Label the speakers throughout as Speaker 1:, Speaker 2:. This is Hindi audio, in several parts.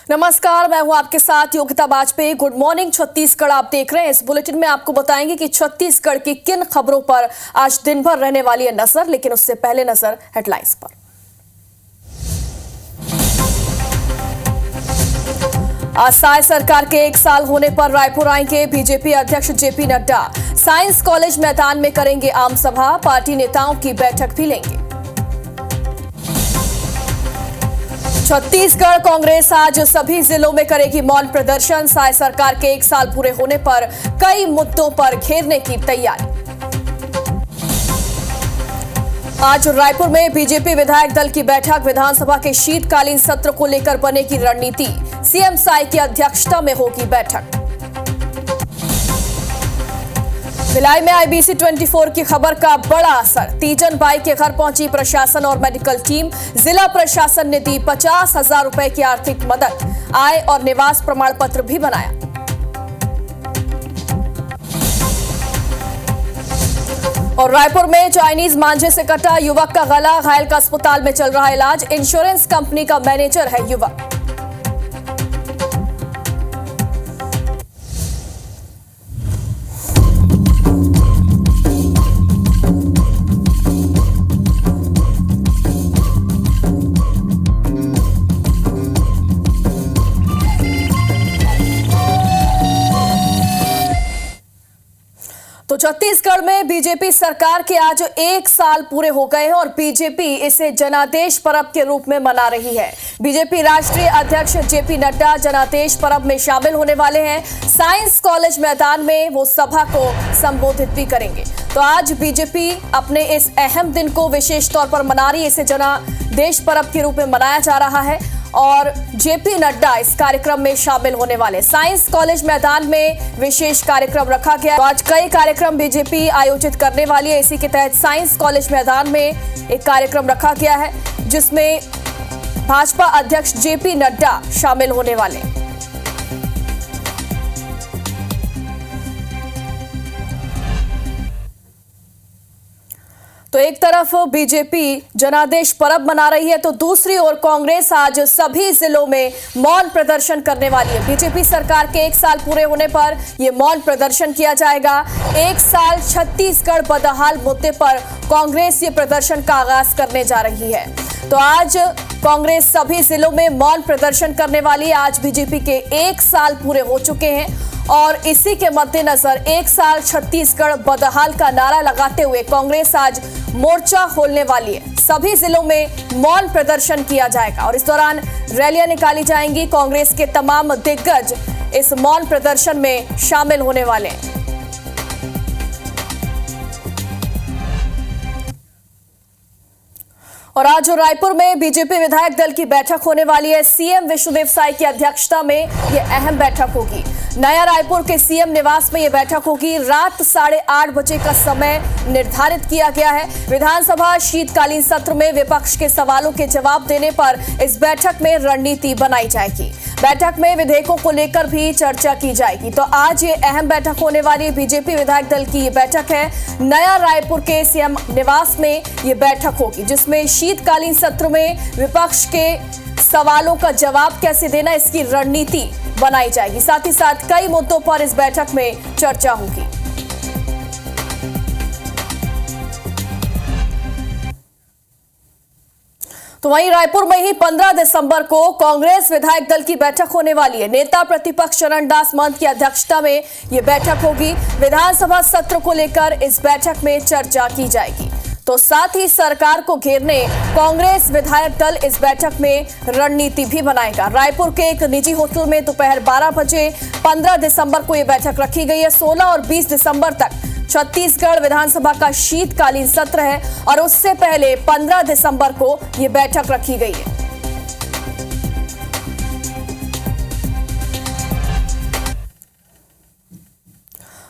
Speaker 1: नमस्कार, मैं हूं आपके साथ योगिता बाजपेयी। गुड मॉर्निंग छत्तीसगढ़ आप देख रहे हैं। इस बुलेटिन में आपको बताएंगे कि छत्तीसगढ़ की किन खबरों पर आज दिन भर रहने वाली है नजर, लेकिन उससे पहले नजर हेडलाइंस पर। आज साय सरकार के 1 साल होने पर रायपुर आएंगे बीजेपी अध्यक्ष जेपी नड्डा। साइंस कॉलेज मैदान में करेंगे आम सभा, पार्टी नेताओं की बैठक भी लेंगे। छत्तीसगढ़ कांग्रेस आज सभी जिलों में करेगी मौन प्रदर्शन। साय सरकार के 1 साल पूरे होने पर कई मुद्दों पर घेरने की तैयारी। आज रायपुर में बीजेपी विधायक दल की बैठक, विधानसभा के शीतकालीन सत्र को लेकर बनेगी रणनीति। सीएम साय की अध्यक्षता में होगी बैठक। भिलाई में आईबीसी 24 की खबर का बड़ा असर। तीजन बाई के घर पहुंची प्रशासन और मेडिकल टीम। जिला प्रशासन ने दी 50,000 रुपए की आर्थिक मदद। आय और निवास प्रमाण पत्र भी बनाया। और रायपुर में चाइनीज मांझे से कटा युवक का गला, घायल का अस्पताल में चल रहा इलाज। इंश्योरेंस कंपनी का मैनेजर है युवक। तो छत्तीसगढ़ में बीजेपी सरकार के आज 1 साल पूरे हो गए हैं और बीजेपी इसे जनादेश पर्व के रूप में मना रही है। बीजेपी राष्ट्रीय अध्यक्ष जेपी नड्डा जनादेश पर्व में शामिल होने वाले हैं। साइंस कॉलेज मैदान में वो सभा को संबोधित भी करेंगे। तो आज बीजेपी अपने इस अहम दिन को विशेष तौर पर मना रही है। इसे जनादेश पर्व के रूप में मनाया जा रहा है और जेपी नड्डा इस कार्यक्रम में शामिल होने वाले। साइंस कॉलेज मैदान में विशेष कार्यक्रम रखा गया। तो आज कई कार्यक्रम बीजेपी आयोजित करने वाली है। इसी के तहत साइंस कॉलेज मैदान में एक कार्यक्रम रखा गया है जिसमें भाजपा अध्यक्ष जेपी नड्डा शामिल होने वाले। तो एक तरफ बीजेपी जनादेश पर्व मना रही है तो दूसरी ओर कांग्रेस आज सभी जिलों में मौन प्रदर्शन करने वाली है। बीजेपी सरकार के 1 साल पूरे होने पर यह मौन प्रदर्शन किया जाएगा। 1 साल छत्तीसगढ़ बदहाल मुद्दे पर कांग्रेस ये प्रदर्शन का आगाज करने जा रही है। तो आज कांग्रेस सभी जिलों में मौन प्रदर्शन करने वाली है। आज बीजेपी के 1 साल पूरे हो चुके हैं और इसी के मद्देनजर 1 साल छत्तीसगढ़ बदहाल का नारा लगाते हुए कांग्रेस आज मोर्चा खोलने वाली है। सभी जिलों में मौन प्रदर्शन किया जाएगा और इस दौरान रैलियां निकाली जाएंगी। कांग्रेस के तमाम दिग्गज इस मौन प्रदर्शन में शामिल होने वाले हैं। और आज रायपुर में बीजेपी विधायक दल की बैठक होने वाली है। सीएम विष्णुदेव साय की अध्यक्षता में यह अहम बैठक होगी। नया रायपुर के सीएम निवास में यह बैठक होगी। रात 8:30 बजे का समय निर्धारित किया गया है। विधानसभा शीतकालीन सत्र में विपक्ष के सवालों के जवाब देने पर इस बैठक में रणनीति बनाई जाएगी। बैठक में विधेयकों को लेकर भी चर्चा की जाएगी। तो आज ये अहम बैठक होने वाली बीजेपी विधायक दल की ये बैठक है। नया रायपुर के सीएम निवास में ये बैठक होगी जिसमें शीतकालीन सत्र में विपक्ष के सवालों का जवाब कैसे देना, इसकी रणनीति बनाई जाएगी। साथ ही साथ कई मुद्दों पर इस बैठक में चर्चा होगी। तो वहीं रायपुर में ही 15 दिसंबर को कांग्रेस विधायक दल की बैठक होने वाली है। नेता प्रतिपक्ष चरणदास महंत की अध्यक्षता में यह बैठक होगी। विधानसभा सत्र को लेकर इस बैठक में चर्चा की जाएगी। तो साथ ही सरकार को घेरने कांग्रेस विधायक दल इस बैठक में रणनीति भी बनाएगा। रायपुर के एक निजी होटल में दोपहर 12 बजे 15 दिसंबर को यह बैठक रखी गई है। 16 और 20 दिसंबर तक छत्तीसगढ़ विधानसभा का शीतकालीन सत्र है और उससे पहले 15 दिसंबर को यह बैठक रखी गई है।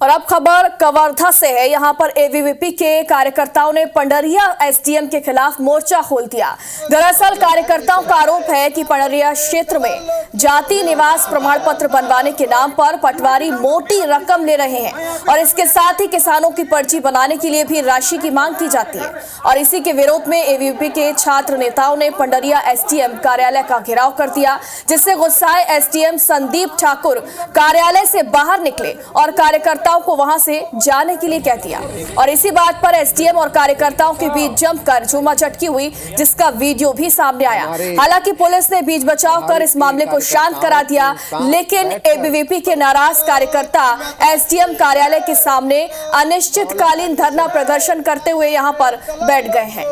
Speaker 1: और अब खबर कवर्धा से है। यहां पर एबीवीपी के कार्यकर्ताओं ने पंडरिया एसडीएम के खिलाफ मोर्चा खोल दिया। दरअसल कार्यकर्ताओं का आरोप है कि पंडरिया क्षेत्र में जाति निवास प्रमाण पत्र बनवाने के नाम पर पटवारी मोटी रकम ले रहे हैं और इसके साथ ही किसानों की पर्ची बनाने के लिए भी राशि की मांग की जाती है। और इसी के विरोध में एबीवीपी के छात्र नेताओं ने पंडरिया एसडीएम कार्यालय का घेराव कर दिया, जिससे गुस्साए एसडीएम संदीप ठाकुर कार्यालय से बाहर निकले और कार्यकर्ताओं को वहां से जाने के लिए कह दिया। और इसी बात पर एसडीएम और कार्यकर्ताओं के बीच जमकर झूमाझटकी हुई, जिसका वीडियो भी सामने आया। हालांकि पुलिस ने बीच बचाव कर इस मामले को शांत करा दिया, लेकिन एबीवीपी के नाराज कार्यकर्ता एसडीएम कार्यालय के सामने अनिश्चितकालीन धरना प्रदर्शन करते हुए यहां पर बैठ गए हैं।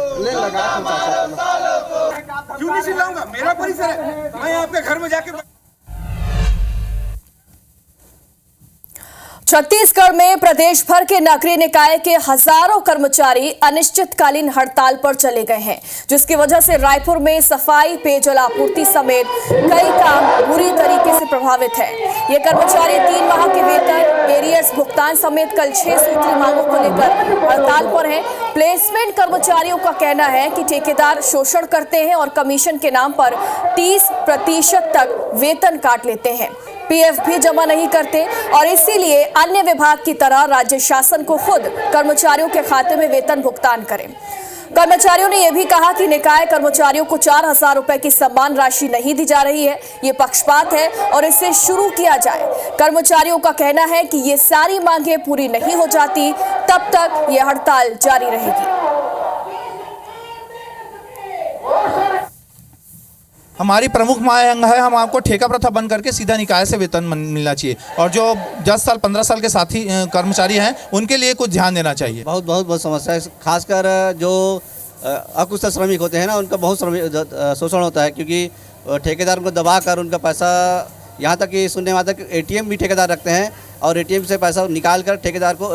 Speaker 2: क्यों नहीं चिल्लाऊंगा? मेरा परिसर है, मैं आपके घर में जाके।
Speaker 1: छत्तीसगढ़ में प्रदेश भर के नगरीय निकाय के हजारों कर्मचारी अनिश्चितकालीन हड़ताल पर चले गए हैं, जिसकी वजह से रायपुर में सफाई, पेयजल आपूर्ति समेत कई काम बुरी तरीके से प्रभावित है। ये कर्मचारी 3 माह के वेतन, एरियर्स भुगतान समेत कल 6 सूत्री मांगों को लेकर हड़ताल पर हैं। प्लेसमेंट कर्मचारियों का कहना है कि ठेकेदार शोषण करते हैं और कमीशन के नाम पर 30% तक वेतन काट लेते हैं, पीएफ भी जमा नहीं करते और इसीलिए अन्य विभाग की तरह राज्य शासन को खुद कर्मचारियों के खाते में वेतन भुगतान करें। कर्मचारियों ने यह भी कहा कि निकाय कर्मचारियों को 4,000 रुपए की सम्मान राशि नहीं दी जा रही है, ये पक्षपात है और इसे शुरू किया जाए। कर्मचारियों का कहना है कि ये सारी मांगें पूरी नहीं हो जाती तब तक ये हड़ताल जारी रहेगी।
Speaker 3: हमारी प्रमुख मांग है, हम आपको ठेका प्रथा बंद करके सीधा निकाय से वेतन मिलना चाहिए और जो 10 साल 15 साल के साथी कर्मचारी हैं उनके लिए कुछ ध्यान देना चाहिए।
Speaker 4: बहुत समस्या है, खासकर जो अकुशल श्रमिक होते हैं ना, उनका बहुत शोषण होता है, क्योंकि ठेकेदार उनको दबा कर उनका पैसा, यहाँ तक कि सुनने में आता है कि एटीएम भी ठेकेदार रखते हैं और एटीएम से पैसा निकाल कर ठेकेदार को,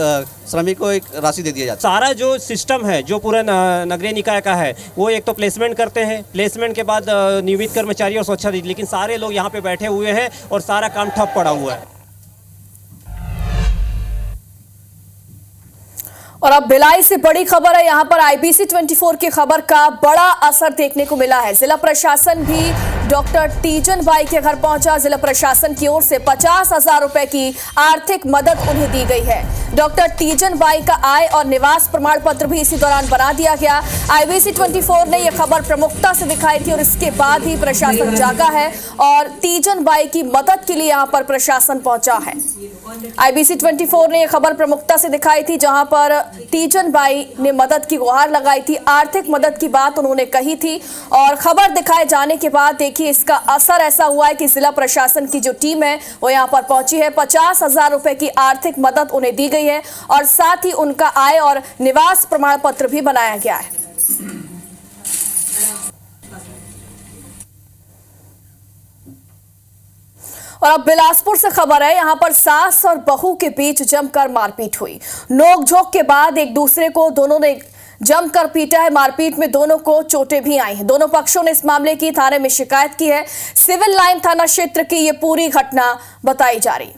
Speaker 4: श्रमिक को एक राशि दे दिया जाता है।
Speaker 5: सारा जो सिस्टम है, जो पूरा नगरीय निकाय का है, वो एक तो प्लेसमेंट करते हैं, प्लेसमेंट के बाद नियमित कर्मचारी और स्वच्छता, लेकिन सारे लोग यहाँ पे बैठे हुए हैं और सारा काम ठप पड़ा हुआ है।
Speaker 1: और अब भिलाई से बड़ी खबर है। यहाँ पर IBC 24 की खबर का बड़ा असर देखने को मिला है। जिला प्रशासन भी डॉक्टर तीजन बाई के घर पहुंचा। जिला प्रशासन की ओर से 50,000 रुपए की आर्थिक मदद उन्हें दी गई है। डॉक्टर तीजन बाई का आय और निवास प्रमाण पत्र भी इसी दौरान बना दिया गया। IBC 24 ने यह खबर प्रमुखता से दिखाई थी और इसके बाद ही प्रशासन जागा है और तीजन बाई की मदद के लिए यहाँ पर प्रशासन पहुंचा है। IBC 24 ने यह खबर प्रमुखता से दिखाई थी, जहां पर तीजन बाई ने मदद की गुहार लगाई थी, आर्थिक मदद की बात उन्होंने कही थी और खबर दिखाए जाने के बाद देखिए इसका असर ऐसा हुआ है कि जिला प्रशासन की जो टीम है वो यहां पर पहुंची है। 50,000 रुपए की आर्थिक मदद उन्हें दी गई है और साथ ही उनका आय और निवास प्रमाण पत्र भी बनाया गया है। और अब बिलासपुर से खबर है। यहां पर सास और बहू के बीच जमकर मारपीट हुई। नोकझोंक के बाद एक दूसरे को दोनों ने जमकर पीटा है। मारपीट में दोनों को चोटें भी आई हैं। दोनों पक्षों ने इस मामले की थाने में शिकायत की है। सिविल लाइन थाना क्षेत्र की ये पूरी घटना बताई जा रही।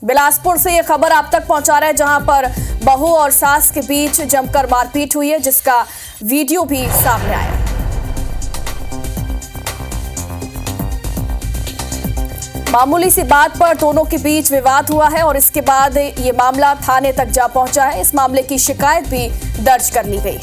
Speaker 1: बिलासपुर से ये खबर आप तक पहुंचा रहे हैं, जहां पर बहू और सास के बीच जमकर मारपीट हुई है, जिसका वीडियो भी सामने आया। मामूली सी बात पर दोनों के बीच विवाद हुआ है और इसके बाद ये मामला थाने तक जा पहुंचा है। इस मामले की शिकायत भी दर्ज कर ली गई।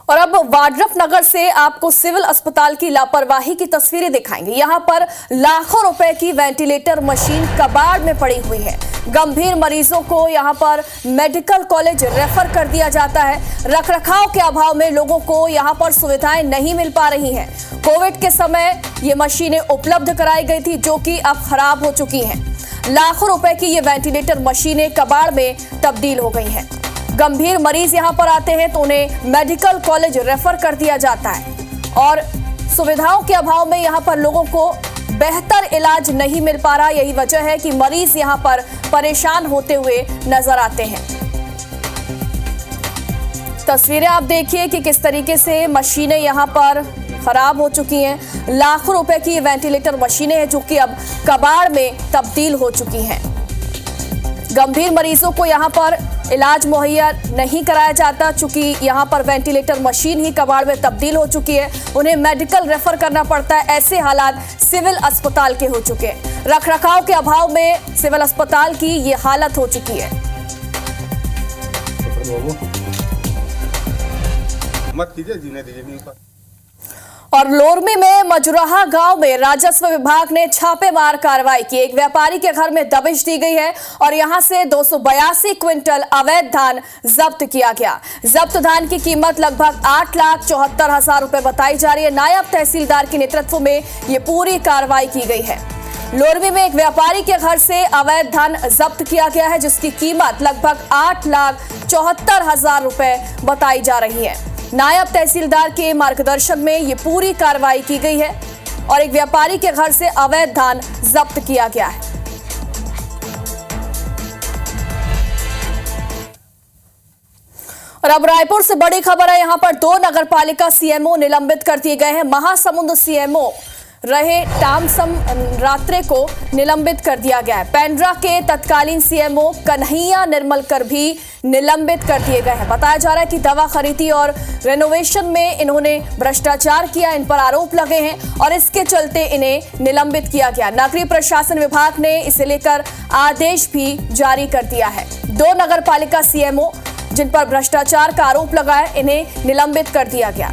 Speaker 1: और अब वाड्रफ नगर से आपको सिविल अस्पताल की लापरवाही की तस्वीरें दिखाएंगे। यहां पर लाखों रुपए की वेंटिलेटर मशीन कबाड़ में पड़ी हुई है। गंभीर मरीजों को यहां पर मेडिकल कॉलेज रेफर कर दिया जाता है। रखरखाव के अभाव में लोगों को यहां पर सुविधाएं नहीं मिल पा रही हैं। कोविड के समय ये मशीनें उपलब्ध कराई गई थी, जो कि अब खराब हो चुकी हैं। लाखों रुपए की ये वेंटिलेटर मशीनें कबाड़ में तब्दील हो गई हैं। गंभीर मरीज यहां पर आते हैं तो उन्हें मेडिकल कॉलेज रेफर कर दिया जाता है और सुविधाओं के अभाव में यहां पर लोगों को बेहतर इलाज नहीं मिल पा रहा। यही वजह है कि मरीज यहां पर परेशान होते हुए नजर आते हैं। तस्वीरें आप देखिए कि किस तरीके से मशीनें यहां पर खराब हो चुकी हैं। लाखों रुपए की ये वेंटिलेटर मशीनें हैं जो कि अब कबाड़ में तब्दील हो चुकी हैं। गंभीर मरीजों को यहां पर इलाज मुहैया नहीं कराया जाता, चूंकि यहां पर वेंटिलेटर मशीन ही कबाड़ में तब्दील हो चुकी है। उन्हें मेडिकल रेफर करना पड़ता है। ऐसे हालात सिविल अस्पताल के हो चुके हैं। रखरखाव के अभाव में सिविल अस्पताल की ये हालत हो चुकी है।
Speaker 2: मत कीजिए, जीने दीजिए।
Speaker 1: और लोरमी में मजुराहा गांव में राजस्व विभाग ने छापेमार कार्रवाई की। एक व्यापारी के घर में दबिश दी गई है और यहां से 282 क्विंटल अवैध धान जब्त किया गया। जब्त धान की कीमत लगभग 8,74,000 रुपए बताई जा रही है। नायब तहसीलदार के नेतृत्व में ये पूरी कार्रवाई की गई है। लोरमी में एक व्यापारी के घर से अवैध धान जब्त किया गया है जिसकी कीमत लगभग 8,74,000 रुपए बताई जा रही है। नायब तहसीलदार के मार्गदर्शन में ये पूरी कार्रवाई की गई है और एक व्यापारी के घर से अवैध धान जब्त किया गया है। और अब रायपुर से बड़ी खबर है। यहां पर 2 नगरपालिका सीएमओ निलंबित कर दिए गए हैं। महासमुंद सीएमओ रहे टामसम रात्रे को निलंबित कर दिया गया है। पेंड्रा के तत्कालीन सीएमओ कन्हैया निर्मलकर भी निलंबित कर दिए गए हैं। बताया जा रहा है कि दवा खरीदी और रेनोवेशन में इन्होंने भ्रष्टाचार किया, इन पर आरोप लगे हैं और इसके चलते इन्हें निलंबित किया गया। नगरीय प्रशासन विभाग ने इसे लेकर आदेश भी जारी कर दिया है। 2 नगरपालिका सीएमओ जिन पर भ्रष्टाचार का आरोप लगा है, इन्हें निलंबित कर दिया गया।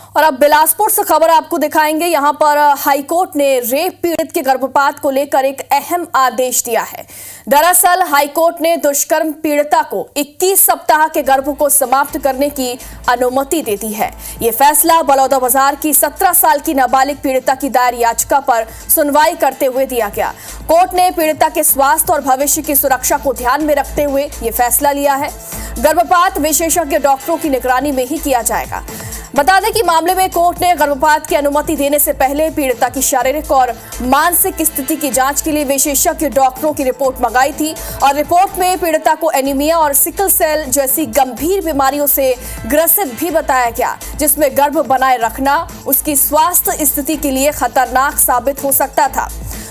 Speaker 1: और अब बिलासपुर से खबर आपको दिखाएंगे। यहां पर हाईकोर्ट ने रेप पीड़ित के गर्भपात को लेकर एक अहम आदेश दिया है। दरअसल हाईकोर्ट ने दुष्कर्म पीड़िता को 21 सप्ताह के गर्भ को समाप्त करने की अनुमति दे दी है। यह फैसला बलौदाबाजार की 17 साल की नाबालिग पीड़िता की दायर याचिका पर सुनवाई करते हुए दिया गया। कोर्ट ने पीड़िता के स्वास्थ्य और भविष्य की सुरक्षा को ध्यान में रखते हुए यह फैसला लिया है। गर्भपात विशेषज्ञ डॉक्टरों की निगरानी में ही किया जाएगा। बता दें कि मामले में कोर्ट ने गर्भपात की अनुमति देने से पहले पीड़िता की शारीरिक और मानसिक स्थिति की जांच के लिए विशेषज्ञ डॉक्टरों की रिपोर्ट मंगाई थी और रिपोर्ट में पीड़िता को एनीमिया और सिकल सेल जैसी गंभीर बीमारियों से ग्रसित भी बताया गया, जिसमें गर्भ बनाए रखना उसकी स्वास्थ्य स्थिति के लिए खतरनाक साबित हो सकता था।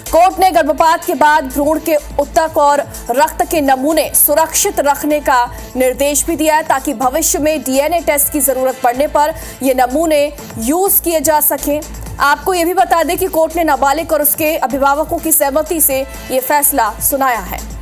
Speaker 1: कोर्ट ने गर्भपात के बाद भ्रूण के ऊतक और रक्त के नमूने सुरक्षित रखने का निर्देश भी दिया है ताकि भविष्य में डीएनए टेस्ट की जरूरत पड़ने पर ये नमूने यूज किए जा सकें। आपको ये भी बता दें कि कोर्ट ने नाबालिग और उसके अभिभावकों की सहमति से ये फैसला सुनाया है।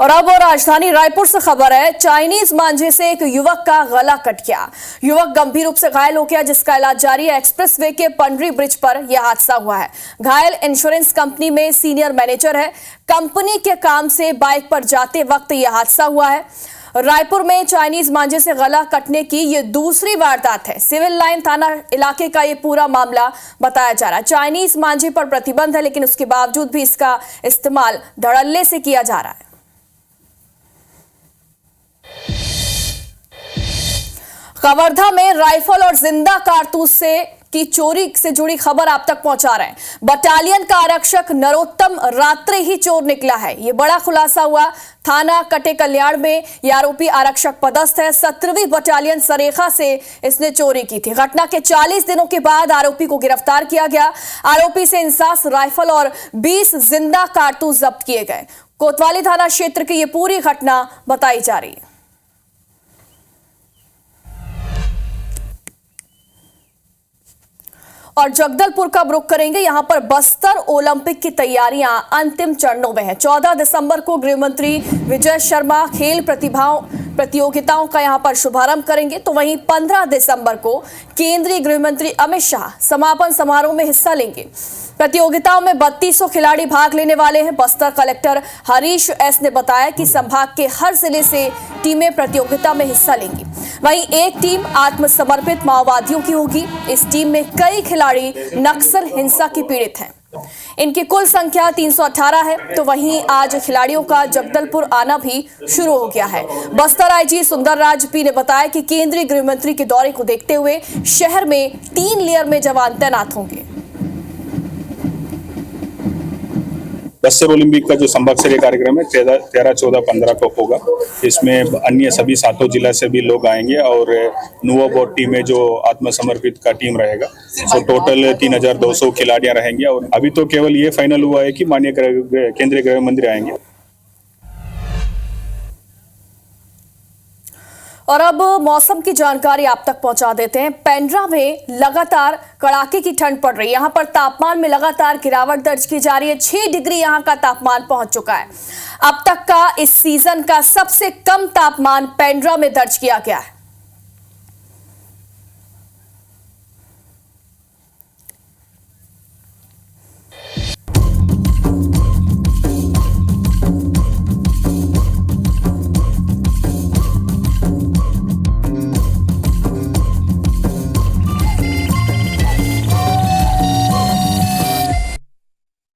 Speaker 1: और अब राजधानी रायपुर से खबर है। चाइनीज मांझे से एक युवक का गला कट गया। युवक गंभीर रूप से घायल हो गया जिसका इलाज जारी है। एक्सप्रेसवे के पंडरी ब्रिज पर यह हादसा हुआ है। घायल इंश्योरेंस कंपनी में सीनियर मैनेजर है। कंपनी के काम से बाइक पर जाते वक्त यह हादसा हुआ है। रायपुर में चाइनीज मांझे से गला कटने की यह दूसरी वारदात है। सिविल लाइन थाना इलाके का यह पूरा मामला बताया जा रहा है। चाइनीज मांझे पर प्रतिबंध है लेकिन उसके बावजूद भी इसका इस्तेमाल धड़ल्ले से किया जा रहा है। कवर्धा में राइफल और जिंदा कारतूस की चोरी से जुड़ी खबर आप तक पहुंचा रहे हैं। बटालियन का आरक्षक नरोत्तम रात्रि ही चोर निकला है। यह बड़ा खुलासा हुआ थाना कटे कल्याण में। यह आरोपी आरक्षक पदस्थ है। 17वीं बटालियन सरेखा से इसने चोरी की थी। घटना के 40 दिनों के बाद आरोपी को गिरफ्तार किया गया। आरोपी से इंसास राइफल और 20 जिंदा कारतूस जब्त किए गए। कोतवाली थाना क्षेत्र की यह पूरी घटना बताई जा रही है। और जगदलपुर का रुख करेंगे। यहां पर बस्तर ओलंपिक की तैयारियां अंतिम चरणों में है। 14 दिसंबर को गृह मंत्री विजय शर्मा खेल प्रतियोगिताओं का यहां पर शुभारंभ करेंगे, तो वहीं 15 दिसंबर को केंद्रीय गृह मंत्री अमित शाह समापन समारोह में हिस्सा लेंगे। प्रतियोगिताओं में 3200 खिलाड़ी भाग लेने वाले हैं। बस्तर कलेक्टर हरीश एस ने बताया कि संभाग के हर जिले से टीमें प्रतियोगिता में हिस्सा लेंगी। वहीं एक टीम आत्मसमर्पित माओवादियों की होगी। इस टीम में कई खिलाड़ी नक्सल हिंसा की पीड़ित हैं। इनकी कुल संख्या 318 है। तो वहीं आज खिलाड़ियों का जगदलपुर आना भी शुरू हो गया है। बस्तर आईजी सुंदरराज पी ने बताया कि केंद्रीय गृह मंत्री के दौरे को देखते हुए शहर में 3 लेयर में जवान तैनात होंगे।
Speaker 6: बस्तर ओलंपिक का जो संभाग स्तरीय कार्यक्रम है 13, 14, 15 को होगा। इसमें अन्य सभी 7 जिला से भी लोग आएंगे और नुआ बोर्ड टीम में जो आत्मसमर्पित का टीम रहेगा। सो टोटल 3200 खिलाड़ियां रहेंगे और अभी तो केवल ये फाइनल हुआ है कि माननीय केंद्रीय गृह मंत्री आएंगे।
Speaker 1: और अब मौसम की जानकारी आप तक पहुंचा देते हैं। पेंड्रा में लगातार कड़ाके की ठंड पड़ रही है। यहां पर तापमान में लगातार गिरावट दर्ज की जा रही है। 6 डिग्री यहां का तापमान पहुंच चुका है। अब तक का इस सीजन का सबसे कम तापमान पेंड्रा में दर्ज किया गया है।